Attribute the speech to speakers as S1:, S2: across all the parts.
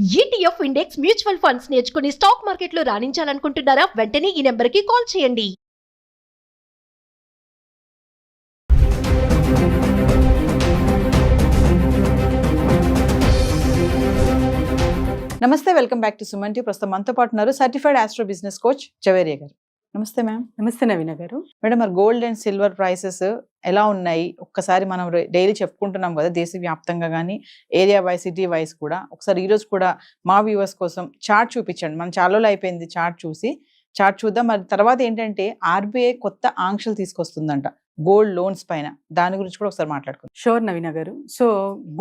S1: ETF index mutual funds నేర్చుకుని stock మార్కెట్లో రాణించాలనుకుంటున్నారా? వెంటనే ఈ నెంబర్కి కాల్ చేయండి.
S2: నమస్తే, welcome back to Suman T. ప్రస్తుతం మనతో పాటు ఉన్నారు certified astro business coach Javeria గారు. నమస్తే మ్యామ్.
S3: నమస్తే నవీన గారు.
S2: మేడం, మరి గోల్డ్ అండ్ సిల్వర్ ప్రైసెస్ ఎలా ఉన్నాయి? ఒక్కసారి మనం డైలీ చెప్పుకుంటున్నాం కదా, దేశవ్యాప్తంగా కానీ ఏరియా వైజ్, సిటీ వైజ్ కూడా. ఒకసారి ఈ రోజు కూడా మా వ్యూవర్స్ కోసం చార్ట్ చూపించండి. మనం చాలా రోజులు అయిపోయింది చార్ట్ చూసి. చార్ట్ చూద్దాం. మరి తర్వాత ఏంటంటే ఆర్బీఐ కొత్త ఆంక్షలు తీసుకొస్తుందంట గోల్డ్ లోన్స్ పైన. దాని గురించి కూడా ఒకసారి మాట్లాడుకుందాం.
S3: షూర్ నవీన గారు. సో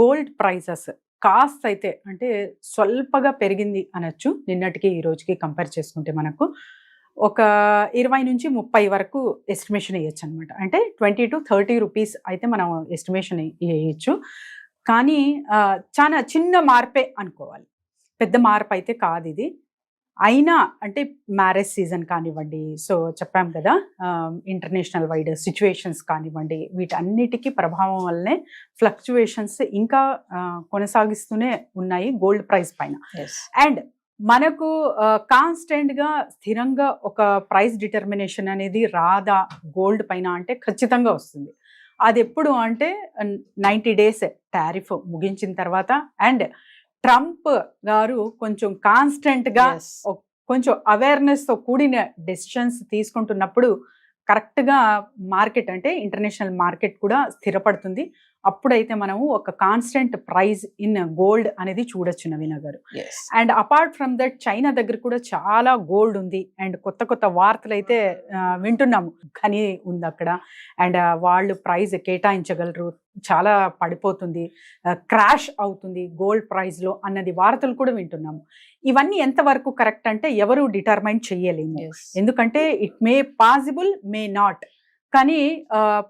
S3: గోల్డ్ ప్రైసెస్ కాస్ట్ అయితే అంటే స్వల్పగా పెరిగింది అనొచ్చు నిన్నటికి ఈ రోజుకి కంపేర్ చేసుకుంటే. మనకు ఒక 20 నుంచి 30 వరకు ఎస్టిమేషన్ వేయచ్చు అనమాట. అంటే 20 to 30 రూపీస్ అయితే మనం ఎస్టిమేషన్ వేయచ్చు. కానీ చాలా చిన్న మార్పే అనుకోవాలి, పెద్ద మార్పు అయితే కాదు ఇది. అయినా అంటే మ్యారేజ్ సీజన్ కానివ్వండి, సో చెప్పాం కదా, ఇంటర్నేషనల్ వైడ్ సిచ్యువేషన్స్ కానివ్వండి, వీటన్నిటికీ ప్రభావం వల్లనే ఫ్లక్చువేషన్స్ ఇంకా కొనసాగిస్తూనే ఉన్నాయి గోల్డ్ ప్రైస్ పైన. అండ్ మనకు కాన్స్టెంట్గా స్థిరంగా ఒక ప్రైస్ డిటర్మినేషన్ అనేది రాదా గోల్డ్ పైన అంటే ఖచ్చితంగా వస్తుంది. అది ఎప్పుడు అంటే 90 days టారిఫ్ ముగించిన తర్వాత అండ్ ట్రంప్ గారు కొంచెం కాన్స్టెంట్గా కొంచెం అవేర్నెస్తో కూడిన డెసిషన్స్ తీసుకుంటున్నప్పుడు కరెక్ట్గా మార్కెట్ అంటే ఇంటర్నేషనల్ మార్కెట్ కూడా స్థిరపడుతుంది. అప్పుడైతే మనము ఒక కాన్స్టెంట్ ప్రైస్ ఇన్ గోల్డ్ అనేది చూడొచ్చు నవీన గారు. And apart from that China దగ్గర కూడా చాలా గోల్డ్ ఉంది అండ్ కొత్త కొత్త వార్తలు అయితే వింటున్నాము. కానీ ఉంది అక్కడ అండ్ వాళ్ళు ప్రైస్ కేటాయించగలరు, చాలా పడిపోతుంది, క్రాష్ అవుతుంది గోల్డ్ ప్రైస్లో అన్నది వార్తలు కూడా వింటున్నాము. ఇవన్నీ ఎంతవరకు కరెక్ట్ అంటే ఎవరు డిటర్మైన్ చేయలేము. ఎందుకంటే it may possible, may not. కానీ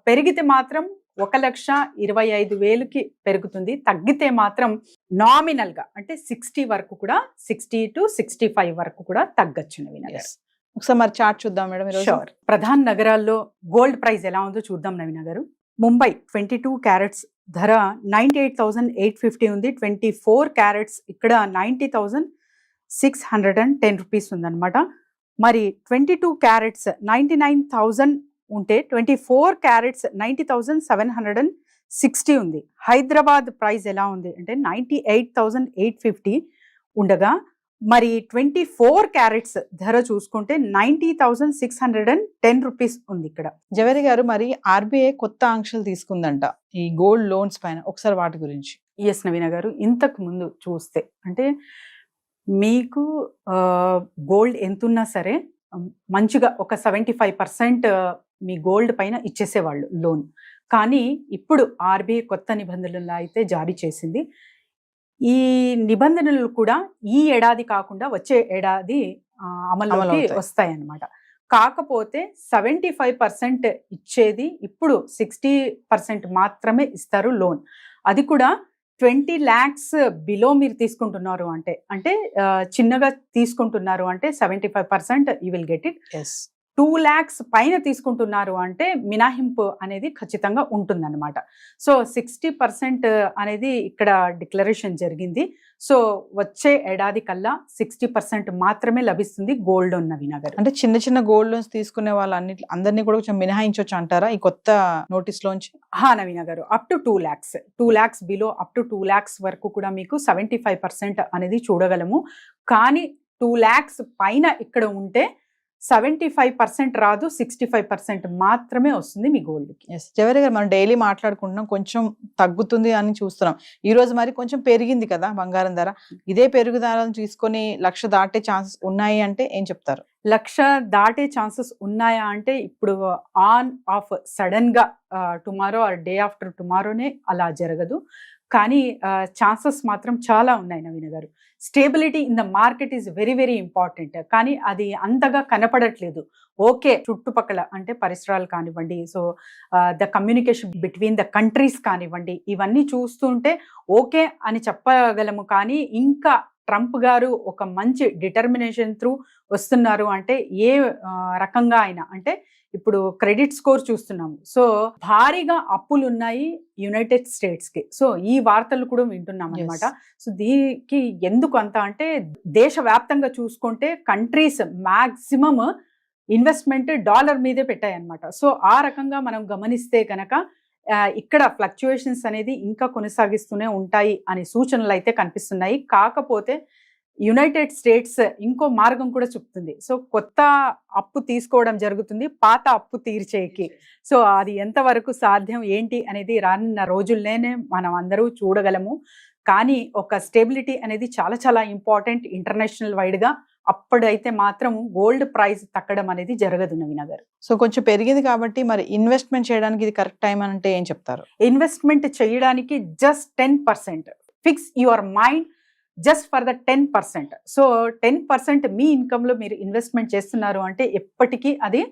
S3: పెరిగితే మాత్రం 1,25,000కి పెరుగుతుంది, తగ్గితే మాత్రం నామినల్గా అంటే 60 వరకు కూడా, 60 to 65 వరకు కూడా తగ్గచ్చు నవీన గారు.
S2: ఒకసారి మరి చార్ట్ చూద్దాం మేడం.
S3: షూర్. ప్రధాన నగరాల్లో గోల్డ్ ప్రైస్ ఎలా ఉందో చూద్దాం నవీన గారు. ముంబై 22 క్యారెట్స్ ధర 98,850 ఉంది. 24 క్యారెట్స్ ఇక్కడ 90,610 రూపీస్ ఉందన్నమాట. మరి 22 క్యారెట్స్ 99,000 ఉంటే 24 క్యారెట్స్ 90,760 ఉంది. హైదరాబాద్ ప్రైస్ ఎలా ఉంది అంటే 98,850 ఉండగా మరి 24 క్యారెట్స్ ధర చూసుకుంటే 90,610 రూపీస్ ఉంది ఇక్కడ.
S2: జవేరి గారు, మరి ఆర్బీఐ కొత్త ఆంక్షలు తీసుకుందంట ఈ గోల్డ్ లోన్స్ పైన. ఒకసారి వాటి గురించి.
S3: ఎస్ నవీన గారు, ఇంతకు ముందు చూస్తే అంటే మీకు గోల్డ్ ఎంతున్నా సరే మంచిగా ఒక 75% మీ గోల్డ్ పైన ఇచ్చేసేవాళ్ళు లోన్. కానీ ఇప్పుడు ఆర్బీఐ కొత్త నిబంధనలు అయితే జారీ చేసింది. ఈ నిబంధనలు కూడా ఈ ఏడాది కాకుండా వచ్చే ఏడాది అమల్లోకి వస్తాయన్నమాట. కాకపోతే 75% ఇచ్చేది ఇప్పుడు 60% మాత్రమే ఇస్తారు లోన్. అది కూడా 20 lakhs బిలో మీరు తీసుకుంటున్నారు అంటే చిన్నగా తీసుకుంటున్నారు అంటే 75% you will get it. 2 lakhs పైన తీసుకుంటున్నారు అంటే మినహాయింపు అనేది ఖచ్చితంగా ఉంటుందన్నమాట. సో 60% అనేది ఇక్కడ డిక్లరేషన్ జరిగింది. సో వచ్చే ఏడాది కల్లా 60% మాత్రమే లభిస్తుంది గోల్డ్ లోన్ నవీన గారు.
S2: అంటే చిన్న చిన్న గోల్డ్ లోన్స్ తీసుకునే అందరినీ కూడా కొంచెం మినహాయించవచ్చు అంటారా ఈ కొత్త నోటీస్ లోంచి?
S3: నవీన గారు, up to 2 lakhs below up to 2 lakhs వరకు కూడా మీకు 75% అనేది చూడగలము. కానీ 2 lakhs పైన ఇక్కడ ఉంటే 75% రాదు, 65% మాత్రమే వస్తుంది మీ గోల్డ్కి.
S2: జవేరి గారు, మనం డైలీ మాట్లాడుకుంటున్నాం, కొంచెం తగ్గుతుంది అని చూస్తున్నాం. ఈ రోజు మరి కొంచెం పెరిగింది కదా బంగారం ధర. ఇదే పెరుగుదలను తీసుకొని 1,00,000 దాటే ఛాన్సెస్ ఉన్నాయి అంటే ఏం చెప్తారు?
S3: 1,00,000 దాటే ఛాన్సెస్ ఉన్నాయా అంటే ఇప్పుడు ఆన్ ఆఫ్ సడన్ గా టుమారో ఆర్ డే ఆఫ్టర్ టుమారోనే అలా జరగదు. కానీ ఛాన్సెస్ మాత్రం చాలా ఉన్నాయి నవీన గారు. Stability in the market is very very important. కానీ అది అంతగా కనపడట్లేదు. ఓకే, చుట్టుపక్కల అంటే పరిసరాలు కానివ్వండి, so the communication between the countries కానివ్వండి, ఇవన్నీ చూస్తుంటే ఓకే అని చెప్పగలము. కానీ ఇంకా ట్రంప్ గారు ఒక మంచి డిటర్మినేషన్ త్రూ వస్తున్నారు అంటే ఏ రకంగా అయినా అంటే ఇప్పుడు క్రెడిట్ స్కోర్ చూస్తున్నాము. సో భారీగా అప్పులు ఉన్నాయి యునైటెడ్ స్టేట్స్ కి. సో ఈ వార్తలు కూడా వింటున్నాం అనమాట. సో దీనికి ఎందుకు అంత అంటే దేశవ్యాప్తంగా చూసుకుంటే కంట్రీస్ మాక్సిమం ఇన్వెస్ట్మెంట్ డాలర్ మీదే పెట్టాయి అనమాట. సో ఆ రకంగా మనం గమనిస్తే కనుక ఇక్కడ ఫ్లక్చుయేషన్స్ అనేది ఇంకా కొనసాగిస్తూనే ఉంటాయి అనే సూచనలు అయితే కనిపిస్తున్నాయి. కాకపోతే యునైటెడ్ స్టేట్స్ ఇంకో మార్గం కూడా చూపుతుంది. సో కొత్త అప్పు తీసుకోవడం జరుగుతుంది పాత అప్పు తీర్చేకి. సో అది ఎంతవరకు సాధ్యం ఏంటి అనేది రానున్న రోజుల్లోనే మనం అందరూ చూడగలము. కానీ ఒక స్టెబిలిటీ అనేది చాలా చాలా ఇంపార్టెంట్ ఇంటర్నేషనల్ వైడ్గా. అప్పుడైతే మాత్రం గోల్డ్ ప్రైస్ తగ్గడం అనేది జరగదు నవీన గారు.
S2: సో కొంచెం పెరిగింది కాబట్టి మరి ఇన్వెస్ట్మెంట్ చేయడానికి ఇది కరెక్ట్ టైం అంటే ఏం చెప్తారు?
S3: ఇన్వెస్ట్మెంట్ చేయడానికి just 10%. Fix your mind just for the 10%. So 10% me income లో మీరు ఇన్వెస్ట్మెంట్ చేస్తున్నారు అంటే ఎప్పటికీ అది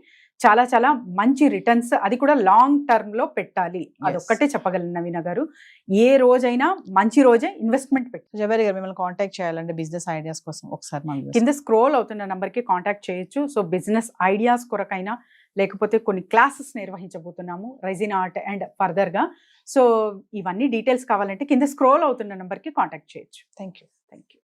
S3: చాలా చాలా మంచి రిటర్న్స్, అది కూడా లాంగ్ టర్మ్ లో పెట్టాలి. అదొక్కటే చెప్పగలను నవీన గారు. ఏ రోజైనా మంచి రోజే ఇన్వెస్ట్మెంట్ పెట్టాలి.
S2: జవేరి గారు, మిమ్మల్ని కాంటాక్ట్ చేయాలంటే బిజినెస్ ఐడియాస్ కోసం ఒకసారి
S3: కింద స్క్రోల్ అవుతున్న నంబర్కి కాంటాక్ట్ చేయొచ్చు. సో బిజినెస్ ఐడియాస్ కొరకైనా లేకపోతే కొన్ని క్లాసెస్ నిర్వహించబోతున్నాము రెజిన్ ఆర్ట్ అండ్ ఫర్దర్గా. సో ఇవన్నీ డీటెయిల్స్ కావాలంటే కింద స్క్రోల్ అవుతున్న నంబర్కి కాంటాక్ట్ చేయొచ్చు.
S2: Thank you.
S3: Thank you.